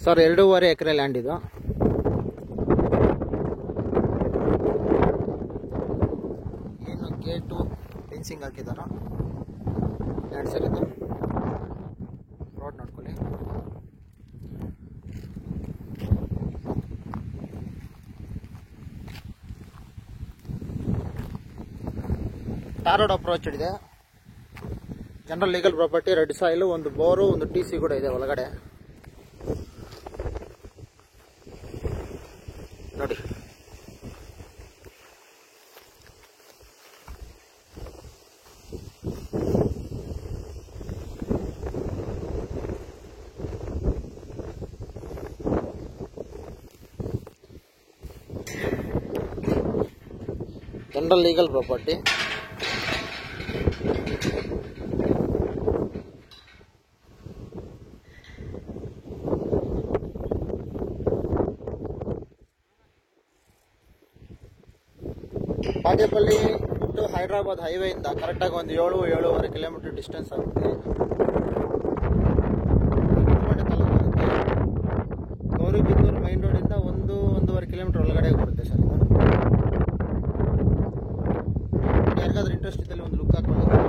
Sir 2.5 ಎಕರೆ land ಇದು. ಏನು gate fencing ಹಾಕಿದಾರ ಲ್ಯಾಂಡ್ ಸರ್ ಇದು. ರೋಡ್ ನೋಡ್ಕೊಳ್ಳಿ. ಟಾರ್ ರೋಡ್ ಅಪ್ರೋಚ್ ಇದೆ. General legal property, red soil, ಒಂದು ಬೋರು, ಒಂದು TC ಕೂಡ ಇದೆ ಒಳಗಡೆ ನೋಡಿ. General legal property. Bagepalli to Hyderabad ಹೈವೇಯಿಂದ ಕರೆಕ್ಟಾಗಿ ಒಂದು 7-7.5 ಕಿಲೋಮೀಟರ್ ಡಿಸ್ಟೆನ್ಸ್ ಆಗುತ್ತೆ. ಗೌರಿಬಿದನೂರು ಮೈನ್ ರೋಡಿಂದ 1-1.5 ಕಿಲೋಮೀಟರ್ ಒಳಗಡೆ ಬರುತ್ತೆ ಸರ್. ಯಾರಿಗಾದ್ರೂ ಇಂಟ್ರೆಸ್ಟ್ ಇದ್ದಲ್ಲಿ ಒಂದು ಲುಕ್ ಹಾಕೊಂಡು